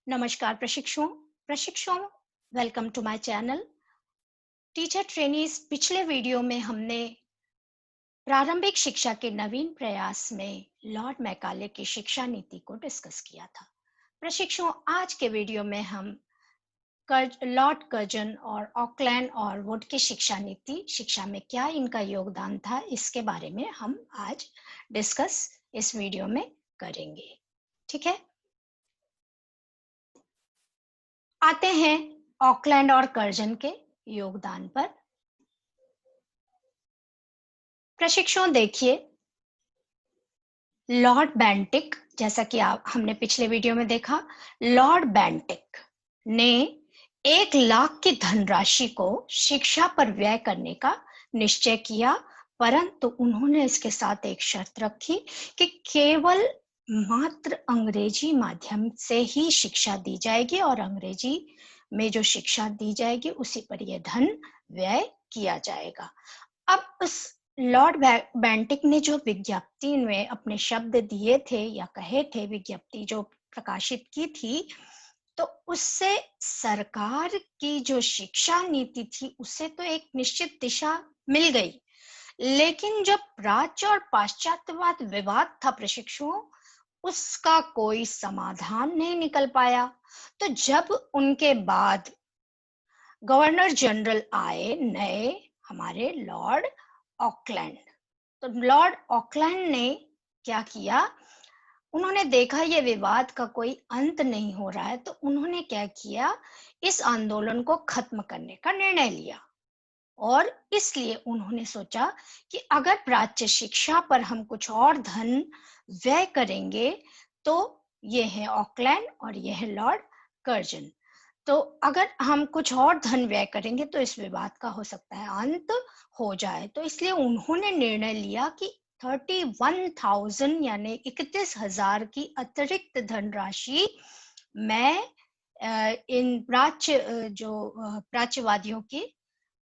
नमस्कार प्रशिक्षुओं welcome to my channel teacher trainees. पिछले वीडियो में हमने प्रारंभिक शिक्षा के नवीन प्रयास में लॉर्ड मैकाले की शिक्षा नीति को डिस्कस किया था। प्रशिक्षुओं, आज के वीडियो में हम लॉर्ड कर्जन और ऑकलैंड और वुड की शिक्षा नीति, शिक्षा में क्या इनका योगदान था, इसके बारे में हम आज डिस्कस इस वीडियो में करेंगे। ठीक है, आते हैं ऑकलैंड और कर्जन के योगदान पर। प्रशिक्षुओं देखिए, लॉर्ड बेंटिक, जैसा कि हमने पिछले वीडियो में देखा, लॉर्ड बेंटिक ने 1 लाख की धनराशि को शिक्षा पर व्यय करने का निश्चय किया, परंतु उन्होंने इसके साथ एक शर्त रखी कि केवल मात्र अंग्रेजी माध्यम से ही शिक्षा दी जाएगी और अंग्रेजी में जो शिक्षा दी जाएगी उसी पर यह धन व्यय किया जाएगा। अब उस लॉर्ड बेंटिक ने जो विज्ञप्ति में अपने शब्द दिए थे या कहे थे, विज्ञप्ति जो प्रकाशित की थी, तो उससे सरकार की जो शिक्षा नीति थी उसे तो एक निश्चित दिशा मिल गई, लेकिन जब प्राच्य और पाश्चात्यवाद विवाद था प्रशिक्षुओं, उसका कोई समाधान नहीं निकल पाया। तो जब उनके बाद गवर्नर जनरल आए नए, हमारे लॉर्ड ऑकलैंड, तो लॉर्ड ऑकलैंड ने क्या किया, उन्होंने देखा ये विवाद का कोई अंत नहीं हो रहा है, तो उन्होंने क्या किया, इस आंदोलन को खत्म करने का निर्णय लिया। और इसलिए उन्होंने सोचा कि अगर प्राच्य शिक्षा पर हम कुछ और धन व्यय करेंगे, तो ये है ऑकलैंड और ये है लॉर्ड कर्जन, तो अगर हम कुछ और धन व्यय करेंगे तो इस विवाद का हो सकता है अंत हो जाए। तो इसलिए उन्होंने निर्णय लिया कि 31,000 यानी 31,000 की अतिरिक्त धनराशि मैं इन प्राच्यवादियों की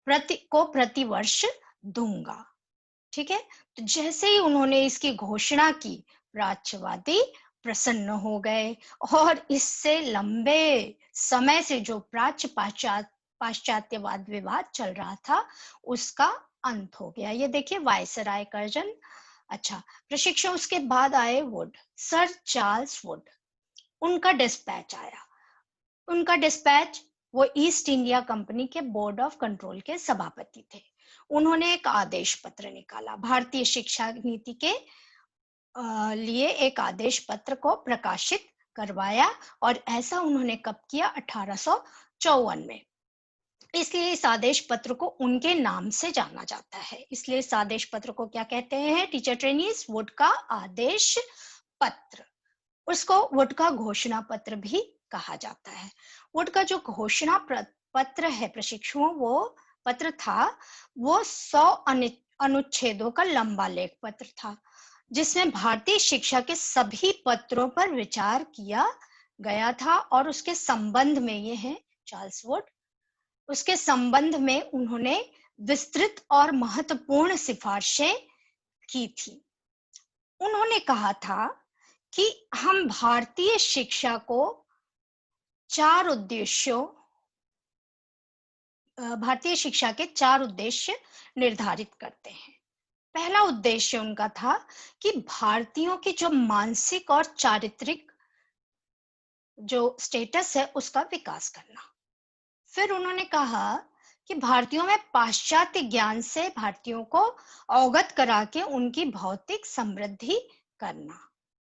प्रति वर्ष दूंगा। ठीक है, तो जैसे ही उन्होंने इसकी घोषणा की, प्राच्यवादी प्रसन्न हो गए और इससे लंबे समय से जो प्राच्य पाश्चात्यवाद विवाद चल रहा था उसका अंत हो गया। ये देखिए, वायसराय कर्जन। अच्छा प्रशिक्षण, उसके बाद आए वुड, सर चार्ल्स वुड। उनका डिस्पैच आया। उनका डिस्पैच, वो ईस्ट इंडिया कंपनी के बोर्ड ऑफ कंट्रोल के सभापति थे। उन्होंने एक आदेश पत्र निकाला, भारतीय शिक्षा नीति के लिए एक आदेश पत्र को प्रकाशित करवाया, और ऐसा उन्होंने कब किया, 1854 में। इसलिए इस आदेश पत्र को उनके नाम से जाना जाता है। इसलिए इस आदेश पत्र को क्या कहते हैं टीचर ट्रेनीज, वुड का आदेश पत्र। उसको वुड का घोषणा पत्र भी कहा जाता है। वुड का जो घोषणा पत्र है प्रशिक्षुओं, वो पत्र था, वो 100 अनुच्छेदों का लंबा लेख पत्र था, जिसमें भारतीय शिक्षा के सभी पत्रों पर विचार किया गया था। और उसके संबंध में, ये है चार्ल्स वुड, उसके संबंध में उन्होंने विस्तृत और महत्वपूर्ण सिफारिशें की थी। उन्होंने कहा था कि हम भारतीय शिक्षा को 4 उद्देश्यों, भारतीय शिक्षा के 4 उद्देश्य निर्धारित करते हैं। पहला उद्देश्य उनका था कि भारतीयों की जो मानसिक और चारित्रिक जो स्टेटस है उसका विकास करना। फिर उन्होंने कहा कि भारतीयों में पाश्चात्य ज्ञान से भारतीयों को अवगत करा के उनकी भौतिक समृद्धि करना।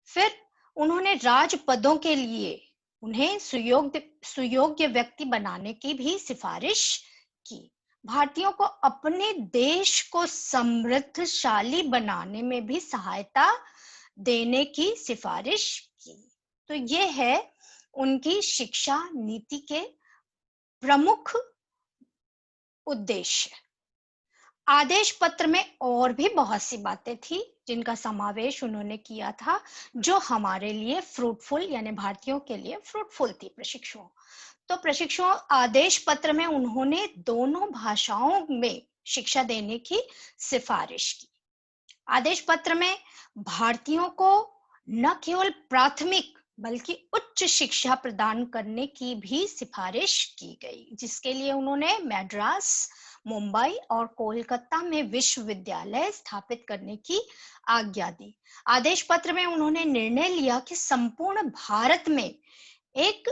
फिर उन्होंने राजपदों के लिए उन्हें सुयोग्य व्यक्ति बनाने की भी सिफारिश की। भारतीयों को अपने देश को समृद्धशाली बनाने में भी सहायता देने की सिफारिश की। तो ये है उनकी शिक्षा नीति के प्रमुख उद्देश्य। आदेश पत्र में और भी बहुत सी बातें थी जिनका समावेश उन्होंने किया था, जो हमारे लिए फ्रूटफुल, यानी भारतीयों के लिए फ्रूटफुल थी प्रशिक्षुओं। तो प्रशिक्षुओं, आदेश पत्र में उन्होंने दोनों भाषाओं में शिक्षा देने की सिफारिश की। आदेश पत्र में भारतीयों को न केवल प्राथमिक बल्कि उच्च शिक्षा प्रदान करने की भी सिफारिश की गई, जिसके लिए उन्होंने मद्रास, मुंबई और कोलकाता में विश्वविद्यालय स्थापित करने की आज्ञा दी। आदेश पत्र में उन्होंने निर्णय लिया कि संपूर्ण भारत में एक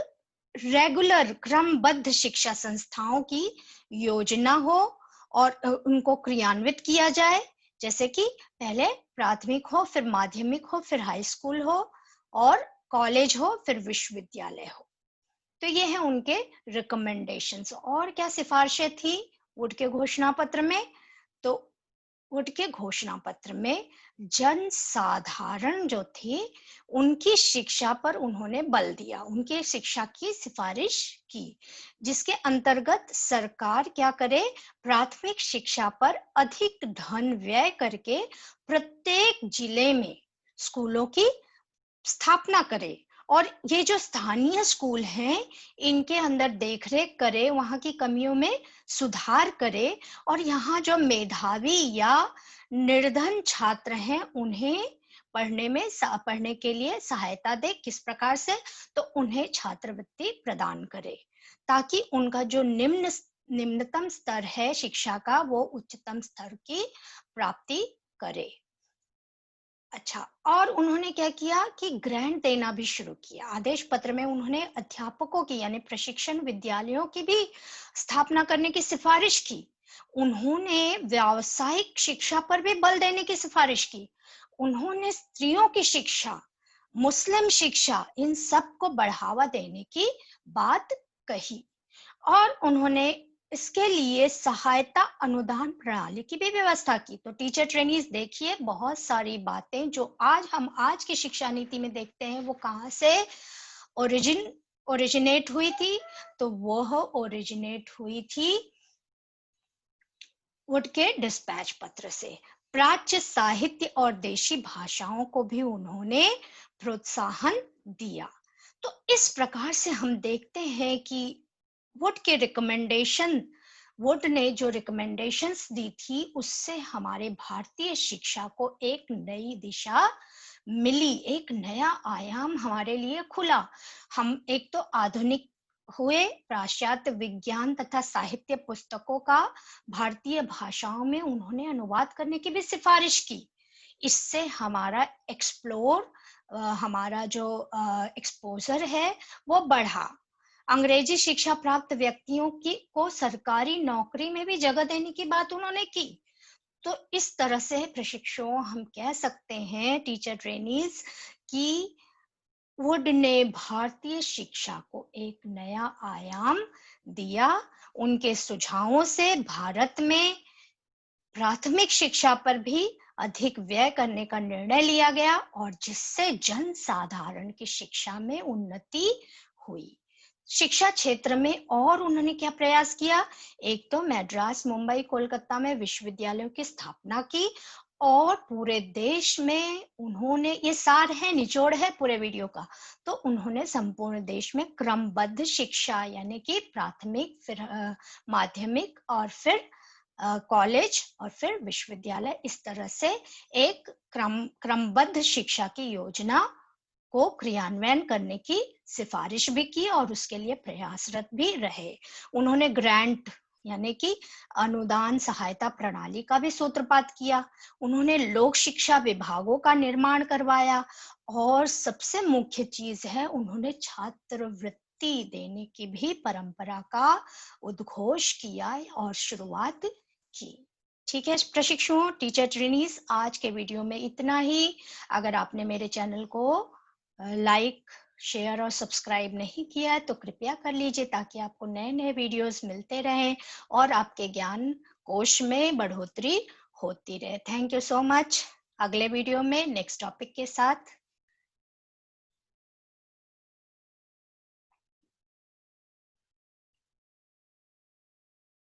रेगुलर क्रमबद्ध शिक्षा संस्थाओं की योजना हो और उनको क्रियान्वित किया जाए, जैसे कि पहले प्राथमिक हो, फिर माध्यमिक हो, फिर हाई स्कूल हो और कॉलेज हो, फिर विश्वविद्यालय हो। तो ये है उनके रिकमेंडेशंस। और क्या सिफारिशें थी वुड के घोषणा पत्र में? तो वुड के घोषणा पत्र में जनसाधारण जो थे उनकी शिक्षा पर उन्होंने बल दिया, उनकी शिक्षा की सिफारिश की, जिसके अंतर्गत सरकार क्या करे, प्राथमिक शिक्षा पर अधिक धन व्यय करके प्रत्येक जिले में स्कूलों की स्थापना करे और ये जो स्थानीय स्कूल हैं इनके अंदर देखरेख करे, वहां की कमियों में सुधार करे और यहाँ जो मेधावी या निर्धन छात्र हैं उन्हें पढ़ने के लिए सहायता दे। किस प्रकार से? तो उन्हें छात्रवृत्ति प्रदान करे ताकि उनका जो निम्नतम स्तर है शिक्षा का वो उच्चतम स्तर की प्राप्ति करे। अच्छा, और उन्होंने क्या किया कि ग्रांट देना भी शुरू किया। आदेश पत्र में उन्होंने अध्यापकों की यानी प्रशिक्षण विद्यालयों की भी स्थापना करने की सिफारिश की। उन्होंने व्यावसायिक शिक्षा पर भी बल देने की सिफारिश की। उन्होंने स्त्रियों की शिक्षा, मुस्लिम शिक्षा, इन सब को बढ़ावा देने की बात कही और उन्होंने इसके लिए सहायता अनुदान प्रणाली की भी व्यवस्था की। तो टीचर ट्रेनीज देखिए, बहुत सारी बातें जो आज की शिक्षा नीति में देखते हैं वो कहाँ से ओरिजिनेट हुई थी? तो वह ओरिजिनेट हुई थी वुड के डिस्पैच पत्र से। प्राच्य साहित्य और देशी भाषाओं को भी उन्होंने प्रोत्साहन दिया। तो इस प्रकार से हम देखते हैं कि वुड ने जो रिकमेंडेशंस दी थी उससे हमारे भारतीय शिक्षा को एक नई दिशा मिली, एक नया आयाम हमारे लिए खुला। हम एक तो आधुनिक हुए, पाश्चात्य विज्ञान तथा साहित्य पुस्तकों का भारतीय भाषाओं में उन्होंने अनुवाद करने की भी सिफारिश की। इससे हमारा जो एक्सपोजर है वो बढ़ा। अंग्रेजी शिक्षा प्राप्त व्यक्तियों को सरकारी नौकरी में भी जगह देने की बात उन्होंने की। तो इस तरह से प्रशिक्षुओं हम कह सकते हैं, टीचर ट्रेनीज, कि वुड ने भारतीय शिक्षा को एक नया आयाम दिया। उनके सुझावों से भारत में प्राथमिक शिक्षा पर भी अधिक व्यय करने का निर्णय लिया गया और जिससे जनसाधारण की शिक्षा में उन्नति हुई। शिक्षा क्षेत्र में और उन्होंने क्या प्रयास किया? एक तो मद्रास, मुंबई, कोलकाता में विश्वविद्यालयों की स्थापना की और पूरे देश में उन्होंने, ये सार है, निचोड़ है पूरे वीडियो का, तो उन्होंने संपूर्ण देश में क्रमबद्ध शिक्षा यानी कि प्राथमिक, फिर माध्यमिक और फिर कॉलेज और फिर विश्वविद्यालय, इस तरह से एक क्रमबद्ध शिक्षा की योजना को क्रियान्वयन करने की सिफारिश भी की और उसके लिए प्रयासरत भी रहे। उन्होंने ग्रांट यानी कि अनुदान सहायता प्रणाली का भी सूत्रपात किया। उन्होंने लोक शिक्षा विभागों का निर्माण करवाया और सबसे मुख्य चीज है, उन्होंने छात्रवृत्ति देने की भी परंपरा का उद्घोष किया और शुरुआत की। ठीक है प्रशिक्षुओं, टीचर ट्रेनीज, आज के वीडियो में इतना ही। अगर आपने मेरे चैनल को लाइक, शेयर और सब्सक्राइब नहीं किया है तो कृपया कर लीजिए ताकि आपको नए नए वीडियोस मिलते रहें और आपके ज्ञान कोश में बढ़ोतरी होती रहे। Thank you so much. अगले वीडियो में नेक्स्ट टॉपिक के साथ